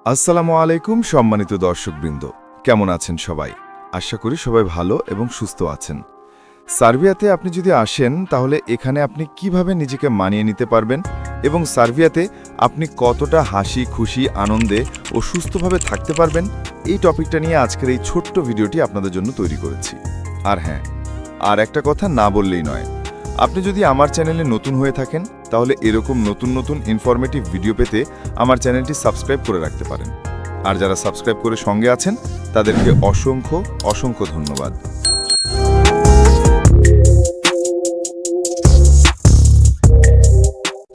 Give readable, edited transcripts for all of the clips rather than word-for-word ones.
আসসালামু আলাইকুম সম্মানিত দর্শকবৃন্দ, কেমন আছেন সবাই? আশা করি সবাই ভালো এবং সুস্থ আছেন। সার্বিয়াতে আপনি যদি আসেন তাহলে এখানে আপনি কিভাবে নিজেকে মানিয়ে নিতে পারবেন এবং সার্বিয়াতে আপনি কতটা হাসি খুশি আনন্দে ও সুস্থভাবে থাকতে পারবেন, এই টপিকটা নিয়ে আজকের এই ছোট্ট ভিডিওটি আপনাদের জন্য তৈরি করেছি। আর হ্যাঁ, আর একটা কথা না বললেই নয়, আপনি যদি আমার চ্যানেলে নতুন হয়ে থাকেন তাহলে এরকম নতুন নতুন ইনফরমেটিভ ভিডিও পেতে আমার চ্যানেলটি সাবস্ক্রাইব করে রাখতে পারেন। আর যারা সাবস্ক্রাইব করে সঙ্গে আছেন তাদেরকে অসংখ্য অসংখ্য ধন্যবাদ।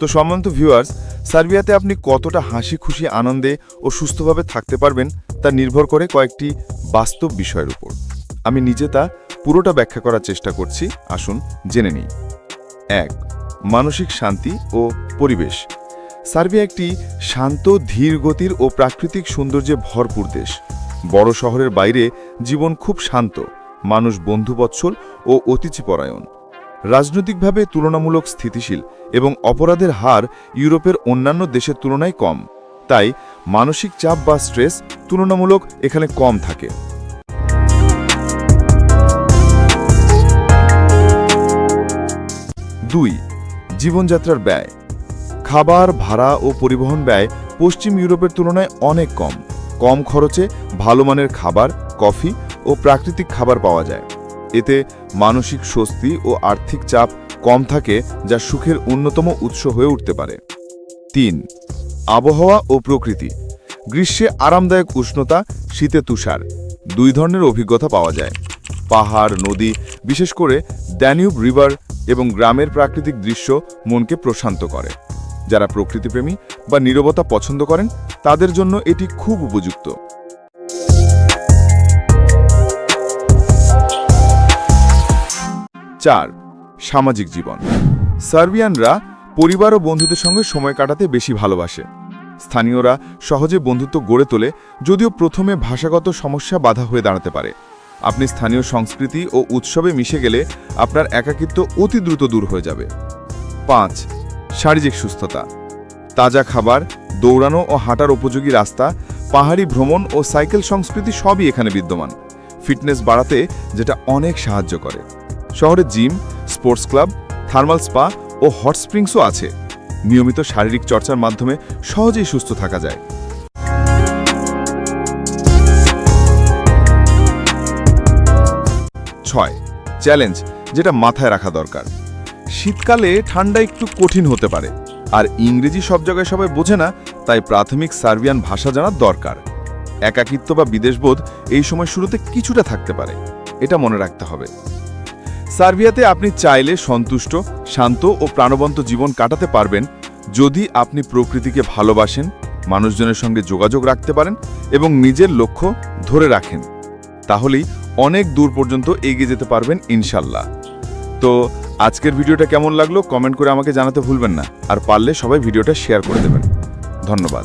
তো সম্মানিত ভিউয়ার্স, সার্বিয়াতে আপনি কতটা হাসি খুশি আনন্দে ও সুস্থভাবে থাকতে পারবেন তা নির্ভর করে কয়েকটি বাস্তব বিষয়ের উপর। আমি নিজে তা পুরোটা ব্যাখ্যা করার চেষ্টা করছি, আসুন জেনে নিই। 1. মানসিক শান্তি ও পরিবেশ। সার্বিয়া একটি শান্ত ধীর গতির ও প্রাকৃতিক সৌন্দর্যে ভরপুর দেশ। বড় শহরের বাইরে জীবন খুব শান্ত, মানুষ বন্ধুবৎসল ও অতিথিপরায়ণ। রাজনৈতিকভাবে তুলনামূলক স্থিতিশীল এবং অপরাধের হার ইউরোপের অন্যান্য দেশের তুলনায় কম, তাই মানসিক চাপ বা স্ট্রেস তুলনামূলক এখানে কম থাকে। 2. জীবনযাত্রার ব্যয়। খাবার, ভাড়া ও পরিবহন ব্যয় পশ্চিম ইউরোপের তুলনায় অনেক কম। কম খরচে ভালো মানের খাবার, কফি ও প্রাকৃতিক খাবার পাওয়া যায়। এতে মানসিক স্বস্তি ও আর্থিক চাপ কম থাকে, যা সুখের অন্যতম উৎস হয়ে উঠতে পারে। 3. আবহাওয়া ও প্রকৃতি। গ্রীষ্মে আরামদায়ক উষ্ণতা, শীতে তুষার, দুই ধরনের অভিজ্ঞতা পাওয়া যায়। পাহাড়, নদী, বিশেষ করে ড্যানিউব রিভার এবং গ্রামের প্রাকৃতিক দৃশ্য মনকে প্রশান্ত করে। যারা প্রকৃতিপ্রেমী বা নীরবতা পছন্দ করেন তাদের জন্য এটি খুব উপযুক্ত। 4. সামাজিক জীবন। সার্বিয়ানরা পরিবার ও বন্ধুদের সঙ্গে সময় কাটাতে বেশি ভালোবাসে। স্থানীয়রা সহজে বন্ধুত্ব গড়ে তোলে, যদিও প্রথমে ভাষাগত সমস্যা বাধা হয়ে দাঁড়াতে পারে। আপনি স্থানীয় সংস্কৃতি ও উৎসবে মিশে গেলে আপনার একাকিত্ব অতি দ্রুত দূর হয়ে যাবে। 5. শারীরিক সুস্থতা। তাজা খাবার, দৌড়ানো ও হাঁটার উপযোগী রাস্তা, পাহাড়ি ভ্রমণ ও সাইকেল সংস্কৃতি সবই এখানে বিদ্যমান, ফিটনেস বাড়াতে যেটা অনেক সাহায্য করে। শহরে gym, sports club, thermal spa ও হট স্প্রিংসও আছে। নিয়মিত শারীরিক চর্চার মাধ্যমে সহজেই সুস্থ থাকা যায়। 6. চ্যালেঞ্জ, যেটা মাথায় রাখা দরকার। শীতকালে ঠান্ডা একটু কঠিন হতে পারে, আর ইংরেজি সব জায়গায় সবাই বোঝে না, তাই প্রাথমিক সার্বিয়ান ভাষা জানা দরকার। একাকিত্ব বা বিদেশবোধ এই সময় শুরুতে কিছুটা থাকতে পারে, এটা মনে রাখতে হবে। সার্বিয়াতে আপনি চাইলে সন্তুষ্ট, শান্ত ও প্রাণবন্ত জীবন কাটাতে পারবেন যদি আপনি প্রকৃতিকে ভালোবাসেন, মানুষজনের সঙ্গে যোগাযোগ রাখতে পারেন এবং নিজের লক্ষ্য ধরে রাখেন। তাহলেই অনেক দূর পর্যন্ত এগিয়ে যেতে পারবেন ইনশাল্লাহ। তো আজকের ভিডিওটা কেমন লাগলো কমেন্ট করে আমাকে জানাতে ভুলবেন না, আর পারলে সবাই ভিডিওটা শেয়ার করে দেবেন। ধন্যবাদ।